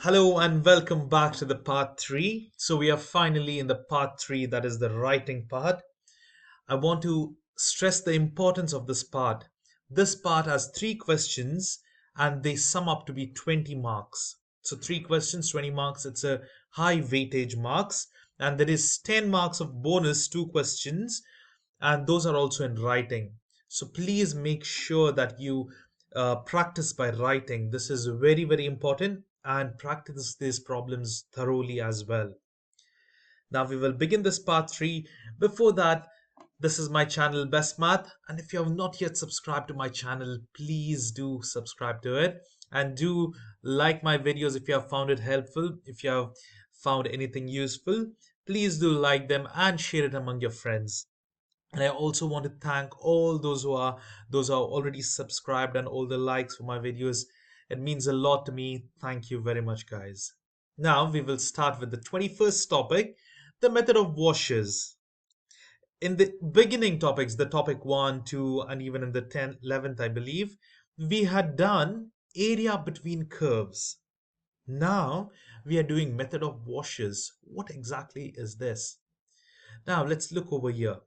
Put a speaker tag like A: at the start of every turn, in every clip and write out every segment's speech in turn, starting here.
A: Hello and welcome back to the part 3. So we are finally in the part 3, that is the writing part. I want to stress the importance of this part. This part has 3 questions and they sum up to be 20 marks. So 3 questions, 20 marks. It's a high weightage marks, and there is 10 marks of bonus 2 questions, and those are also in writing. So please make sure that you practice by writing. This is very, very important, and practice these problems thoroughly as well. Now we will begin this part 3. Before that, this is my channel Best Math, and if you have not yet subscribed to my channel, please do subscribe to it, and do like my videos if you have found it helpful. If you have found anything useful, please do like them and share it among your friends. And I also want to thank all those who are already subscribed and all the likes for my videos. It means a lot to me. Thank you very much, guys. Now we will start with the 21st topic, the method of washes. In the beginning topics, the topic 1, 2, and even in the 10th, 11th, I believe, we had done area between curves. Now we are doing method of washes. What exactly is this? Now let's look over here.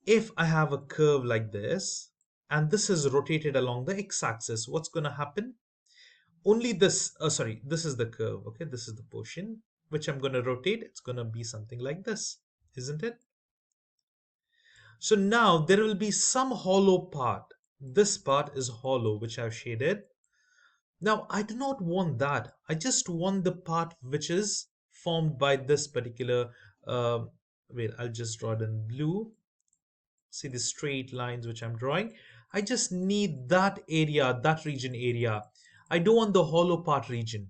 A: If I have a curve like this, and this is rotated along the x-axis, what's going to happen? Only this, sorry, this is the curve, okay? This is the portion which I'm going to rotate. It's going to be something like this, isn't it? So now there will be some hollow part. This part is hollow, which I've shaded. Now I do not want that. I just want the part which is formed by this particular, wait, I'll just draw it in blue. See the straight lines which I'm drawing. I just need that area, that region area. I don't want the hollow part region.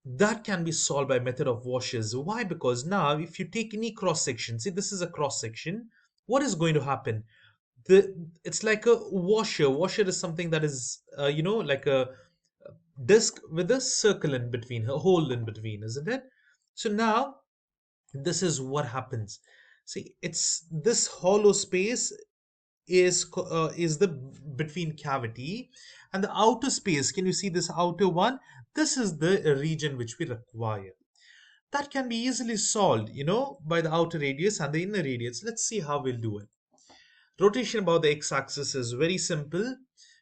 A: That can be solved by method of washes. Why? Because now if you take any cross section, see this is a cross section, what is going to happen? It's like a washer. Washer is something that is like a disc with a circle in between, a hole in between, isn't it? So now this is what happens. See, it's this hollow space is the between cavity, and the outer space, can you see this outer one? This is the region which we require. That can be easily solved, by the outer radius and the inner radius. Let's see how we'll do it. Rotation about the x-axis is very simple.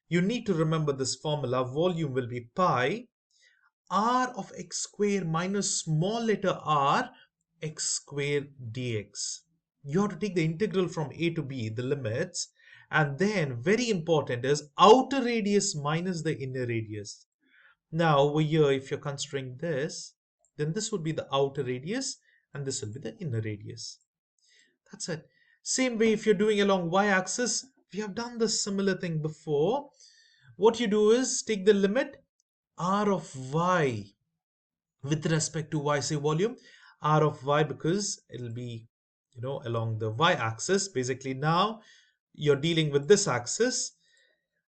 A: You need to remember this formula. Volume will be pi r of x square minus small letter r x square dx. You have to take the integral from a to b, the limits, and then very important is outer radius minus the inner radius. Now over here, if you're considering this, then this would be the outer radius and this will be the inner radius. That's it. Same way if you're doing along y-axis, we have done this similar thing before. What you do is take the limit r of y with respect to y, say volume, r of y, because it'll be along the y-axis. Basically now you're dealing with this axis.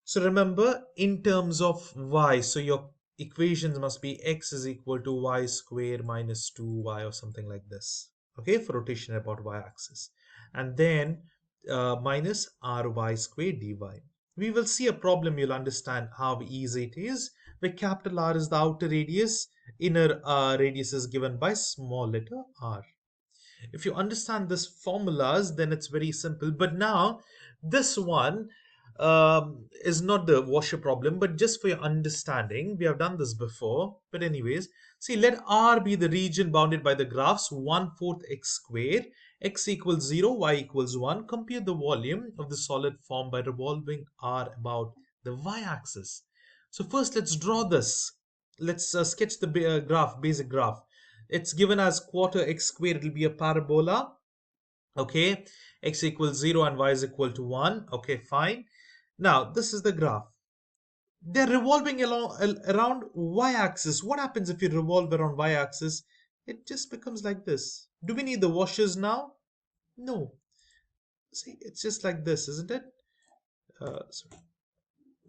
A: So remember, in terms of y, so your equations must be x is equal to y square minus 2y or something like this, okay, for rotation about y-axis, and then minus ry square dy. We will see a problem, you'll understand how easy it is, where capital R is the outer radius, inner radius is given by small letter r. If you understand this formulas, then it's very simple. But now this one is not the washer problem, but just for your understanding, we have done this before. But anyways, see, let R be the region bounded by the graphs 1/4 x square, x equals 0, y equals 1. Compute the volume of the solid form by revolving R about the y-axis. So first let's draw this. Let's sketch the graph, basic graph. It's given as quarter x squared. It will be a parabola. Okay, x equals 0 and y is equal to 1. Okay, fine. Now this is the graph. They're revolving around y-axis. What happens if you revolve around y-axis? It just becomes like this. Do we need the washers now? No. See, it's just like this, isn't it? Sorry.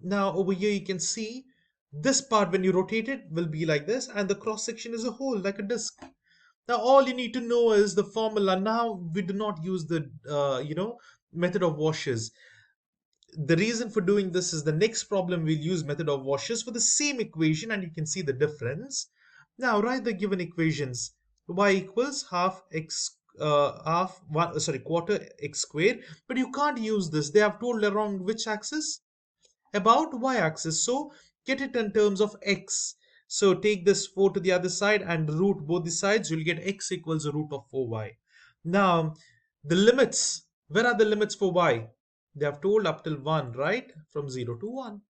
A: Now over here you can see this part, when you rotate it, will be like this, and the cross section is a hole like a disc. Now all you need to know is the formula. Now we do not use the method of washes. The reason for doing this is the next problem we'll use method of washes for the same equation, and you can see the difference. Now write the given equations. Y equals half x half one sorry quarter x squared, but you can't use this. They have told around which axis? About y-axis. So get it in terms of x. So take this 4 to the other side and root both the sides. You'll get x equals the root of 4y. Now, the limits. Where are the limits for y? They have told up till 1, right? From 0 to 1.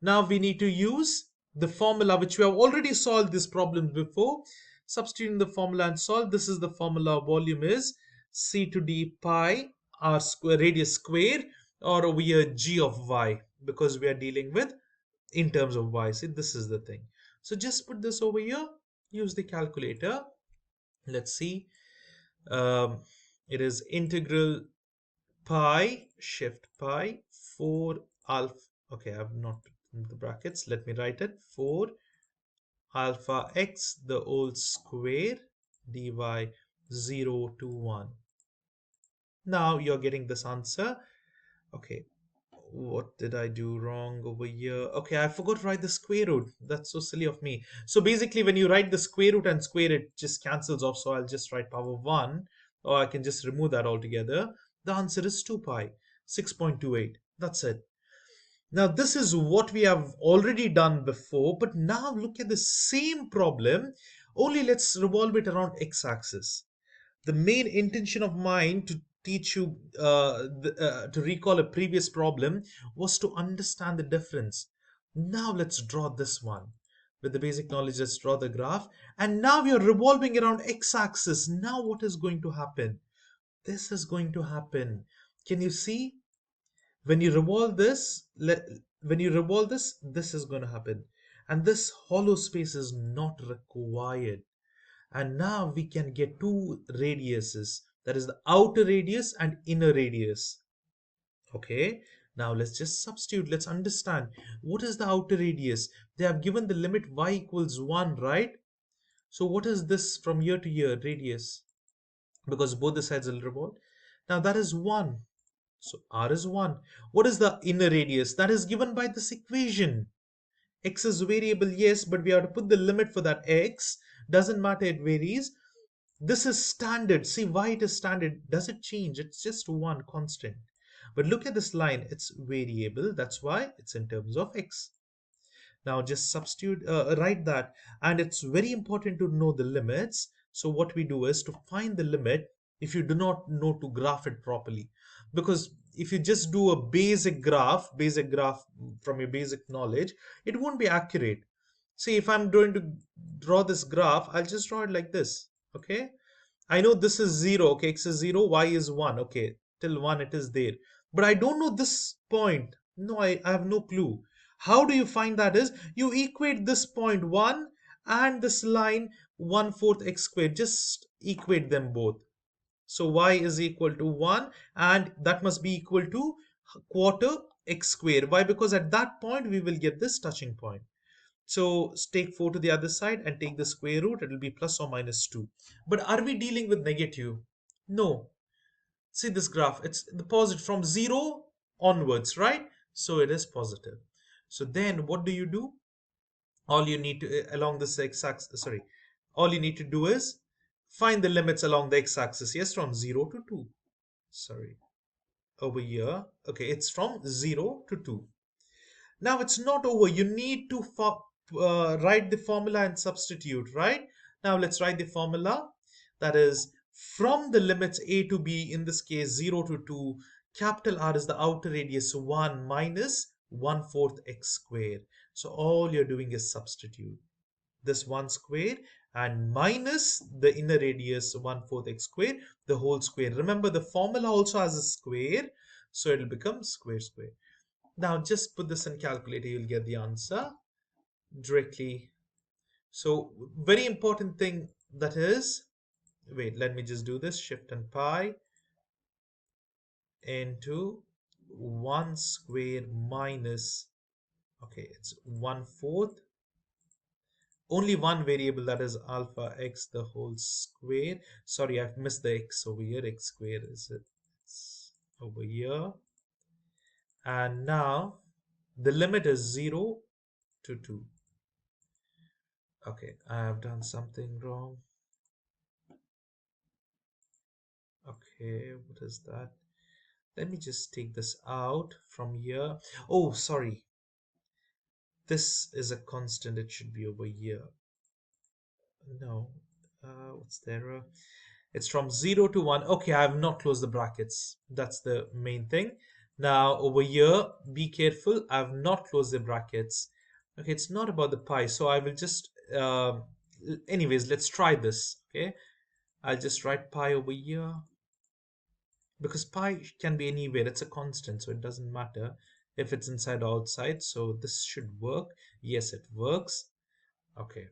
A: Now we need to use the formula which we have already solved this problem before. Substituting the formula and solve. This is the formula. Volume is c to d pi r square radius square, or over here g of y, because we are dealing with in terms of y. See, this is the thing. So just put this over here. Use the calculator. Let's see. Um, it is integral pi shift pi 4 alpha. Okay, I have not the brackets. Let me write it. 4 alpha x the whole square dy 0 to 1. Now you're getting this answer. Okay, what did I do wrong over here? Okay, I forgot to write the square root. That's so silly of me. So basically, when you write the square root and square, it just cancels off. So I'll just write power 1, or I can just remove that altogether. The answer is 2 pi, 6.28. That's it. Now, this is what we have already done before, but now look at the same problem, only let's revolve it around x-axis. The main intention of mine to teach you to recall a previous problem was to understand the difference. Now let's draw this one. With the basic knowledge, let's draw the graph. And now we are revolving around x-axis. Now what is going to happen? This is going to happen. Can you see? When you revolve this, this is going to happen. And this hollow space is not required. And now we can get two radiuses, that is the outer radius and inner radius. Okay, now let's just substitute. Let's understand what is the outer radius. They have given the limit y equals 1, right? So what is this from year to year radius? Because both the sides will revolve. Now that is 1. So r is 1. What is the inner radius? That is given by this equation. X is variable, yes, but we have to put the limit for that x. Doesn't matter, it varies. This is standard. See why it is standard. Does it change? It's just one constant. But look at this line. It's variable. That's why it's in terms of x. Now just substitute, write that. And it's very important to know the limits. So what we do is to find the limit if you do not know to graph it properly. Because if you just do a basic graph from your basic knowledge, it won't be accurate. See, if I'm going to draw this graph, I'll just draw it like this. Okay. I know this is 0. Okay. X is 0. Y is 1. Okay. Till 1 it is there. But I don't know this point. No, I have no clue. How do you find that is you equate this point 1 and this line 1/4 x squared. Just equate them both. So y is equal to 1 and that must be equal to quarter x squared. Why? Because at that point we will get this touching point. So take 4 to the other side and take the square root. It will be plus or minus 2. But are we dealing with negative? No. See this graph. It's the positive from 0 onwards, right? So it is positive. So then what do you do? All you need to, along this x-axis, sorry, all you need to do is find the limits along the x-axis. Yes, from 0 to 2. Sorry, over here. Okay, it's from 0 to 2. Now it's not over. You need to write the formula and substitute, right? Now let's write the formula. That is from the limits a to b, in this case 0 to 2, capital R is the outer radius 1 minus 1/4 x squared. So all you're doing is substitute this 1 square and minus the inner radius 1/4 x squared, the whole square. Remember the formula also has a square, so it will become square square. Now just put this in calculator, you'll get the answer directly. So very important thing, that is, wait, let me just do this, shift and pi into 1 square minus, okay, it's 1/4, only one variable, that is alpha x the whole square. Sorry, I've missed the x over here. X square is it, it's over here, And now the limit is 0 to 2. Okay, I have done something wrong. Okay, what is that? Let me just take this out from here. Oh, sorry. This is a constant. It should be over here. No. What's there? It's from 0 to 1. Okay, I have not closed the brackets. That's the main thing. Now, over here, be careful. I have not closed the brackets. Okay, it's not about the pi. So I will just... anyways, let's try this. Okay, I'll just write pi over here. Because pi can be anywhere. It's a constant, so it doesn't matter if it's inside or outside. So this should work. Yes, it works. Okay.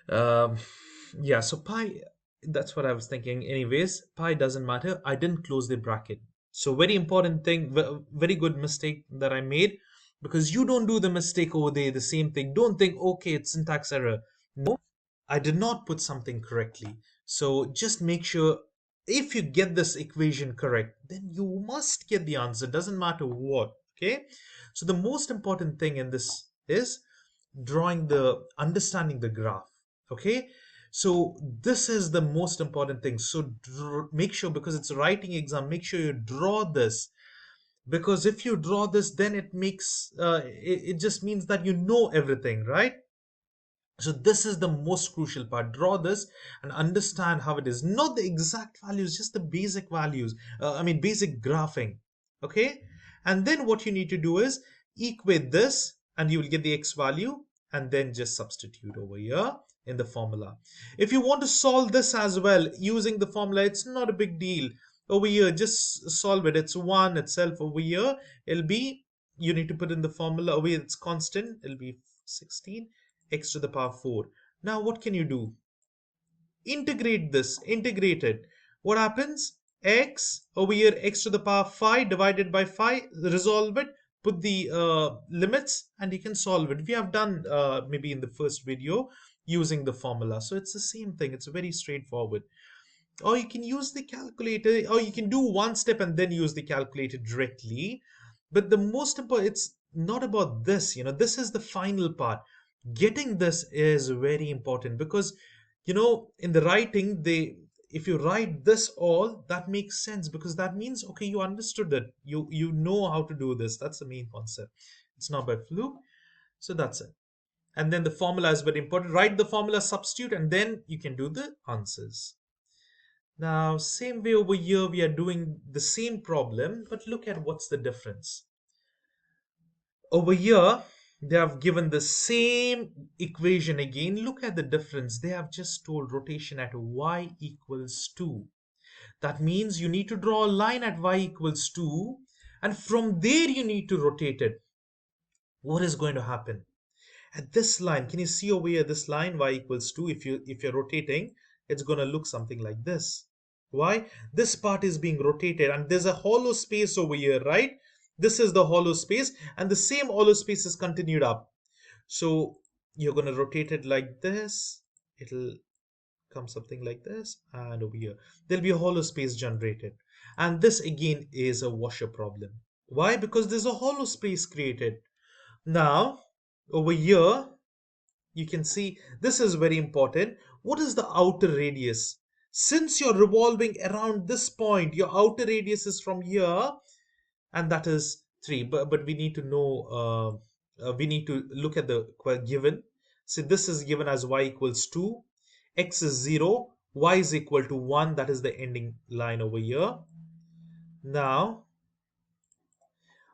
A: Um, yeah, so pi, that's what I was thinking. Anyways, pi doesn't matter. I didn't close the bracket. So very important thing, very good mistake that I made, because you don't do the mistake over there, the same thing. Don't think, okay, it's syntax error. No, I did not put something correctly. So just make sure if you get this equation correct, then you must get the answer. Doesn't matter what. Okay. So the most important thing in this is understanding the graph. Okay. So this is the most important thing. So make sure, because it's a writing exam, make sure you draw this, because if you draw this, then it makes it just means that you know everything, right? So this is the most crucial part. Draw this and understand how it is. Not the exact values, just the basic values. Basic graphing. Okay? And then what you need to do is equate this and you will get the x value and then just substitute over here in the formula. If you want to solve this as well using the formula, it's not a big deal. Over here, just solve it. It's 1 itself over here. It'll be, you need to put in the formula. Over here, it's constant. It'll be 16 x to the power 4. Now what can you do? Integrate this, integrate it. What happens? X over here, x to the power 5 divided by 5, resolve it, put the limits, and you can solve it. We have done maybe in the first video using the formula. So it's the same thing. It's very straightforward. Or you can use the calculator, or you can do one step and then use the calculator directly. But the most important, it's not about this, this is the final part. Getting this is very important, because in the writing, if you write this all, that makes sense, because that means, okay, you understood it, you know how to do this. That's the main concept. It's not by fluke. So that's it. And then the formula is very important. Write the formula, substitute, and then you can do the answers. Now, same way over here, we are doing the same problem, but look at what's the difference. Over here, they have given the same equation again. Look at the difference. They have just told rotation at y equals 2. That means you need to draw a line at y equals 2, and from there you need to rotate it. What is going to happen? At this line, can you see over here this line y equals 2? If you're rotating, it's going to look something like this. Why? This part is being rotated and there's a hollow space over here, right? This is the hollow space, and the same hollow space is continued up. So you're going to rotate it like this. It'll come something like this, and over here there'll be a hollow space generated. And this again is a washer problem. Why? Because there's a hollow space created. Now, over here, you can see this is very important. What is the outer radius? Since you're revolving around this point, your outer radius is from here, and that is 3. But we need to know, we need to look at the given. So this is given as y equals 2, x is 0, y is equal to 1. That is the ending line over here. Now,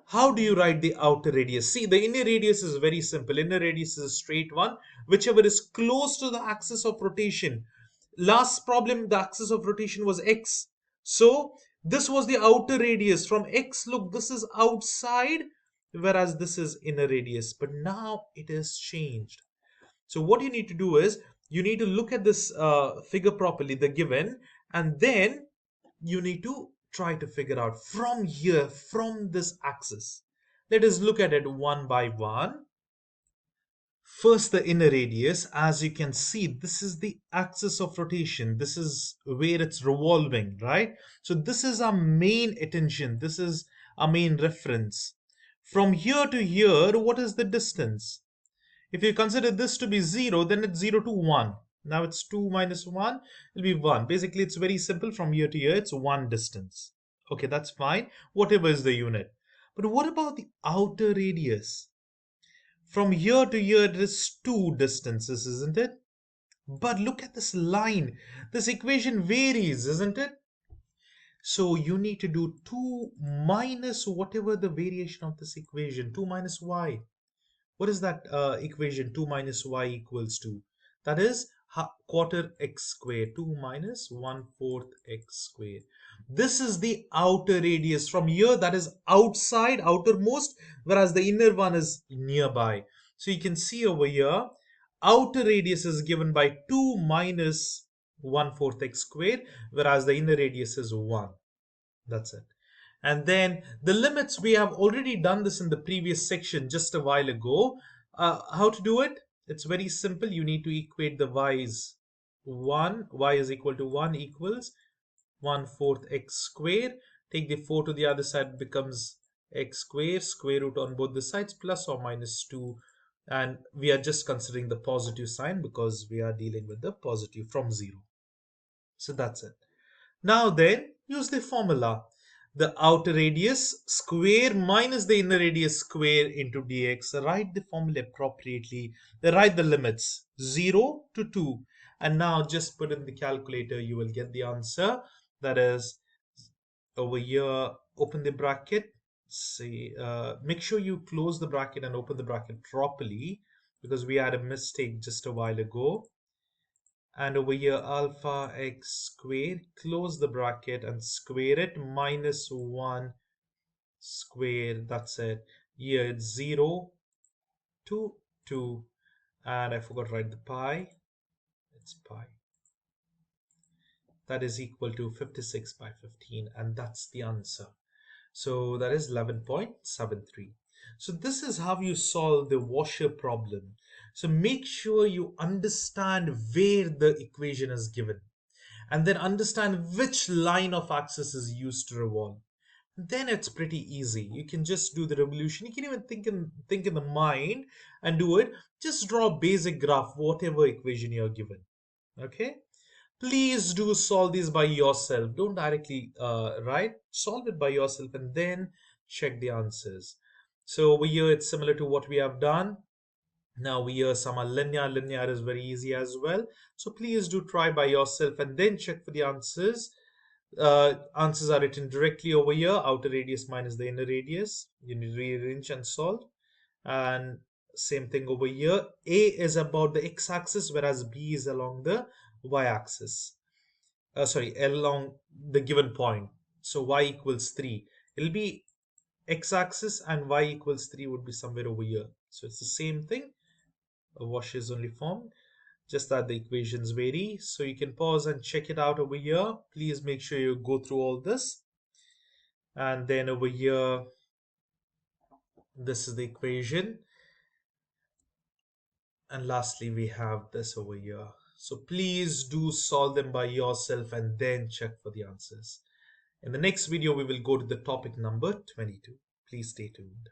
A: how do you write the outer radius? See, the inner radius is very simple. Inner radius is a straight one, whichever is close to the axis of rotation. Last problem, the axis of rotation was x. So this was the outer radius. From x, look, this is outside, whereas this is inner radius. But now it is changed. So what you need to do is, you need to look at this figure properly, the given, and then you need to try to figure out from here, from this axis. Let us look at it one by one. First, the inner radius. As you can see, this is the axis of rotation. This is where it's revolving, right? So this is our main attention. This is our main reference. From here to here, what is the distance? If you consider this to be 0, then it's 0 to 1. Now it's 2 minus 1, it'll be 1. Basically, it's very simple. From here to here, it's 1 distance. Okay, that's fine. Whatever is the unit. But what about the outer radius? From here to here, it is 2 distances, isn't it? But look at this line. This equation varies, isn't it? So you need to do 2 minus whatever the variation of this equation, 2 minus y. What is that equation 2 minus y equals to? That is quarter x squared, 2 minus 1/4 x squared. This is the outer radius. From here, that is outside, outermost, whereas the inner one is nearby. So you can see over here, outer radius is given by 2 minus 1/4 x squared, whereas the inner radius is 1. That's it. And then the limits, we have already done this in the previous section just a while ago. How to do it? It's very simple. You need to equate the y's. 1, y is equal to 1 equals 1/4 x squared. Take the 4 to the other side, becomes x squared, square root on both the sides, plus or minus 2. And we are just considering the positive sign because we are dealing with the positive from 0. So that's it. Now then, use the formula. The outer radius square minus the inner radius square into dx. Write the formula appropriately. Then write the limits 0 to 2. And now just put in the calculator. You will get the answer. That is over here. Open the bracket. Say, make sure you close the bracket and open the bracket properly because we had a mistake just a while ago. And over here alpha x squared, close the bracket and square it, minus 1 squared. That's it. Here it's 0 to 2, and I forgot to write the pi. It's pi. That is equal to 56 by 15, and that's the answer. So that is 11.73. So this is how you solve the washer problem. So make sure you understand where the equation is given, and then understand which line of axis is used to revolve. Then it's pretty easy. You can just do the revolution. You can even think in the mind and do it. Just draw a basic graph, whatever equation you're given. Okay? Please do solve these by yourself. Don't directly write. Solve it by yourself and then check the answers. So over here, it's similar to what we have done. Now here some are linear. Linear is very easy as well. So please do try by yourself and then check for the answers. Answers are written directly over here. Outer radius minus the inner radius. You need to rearrange and solve. And same thing over here. A is about the x-axis, whereas B is along the y-axis. Sorry, along the given point. So y equals 3. It'll be x-axis and y equals 3 would be somewhere over here. So it's the same thing. A wash is only formed, just that the equations vary. So you can pause and check it out over here. Please make sure you go through all this. And then over here, this is the equation. And lastly, we have this over here. So please do solve them by yourself and then check for the answers. In the next video, we will go to the topic number 22. Please stay tuned.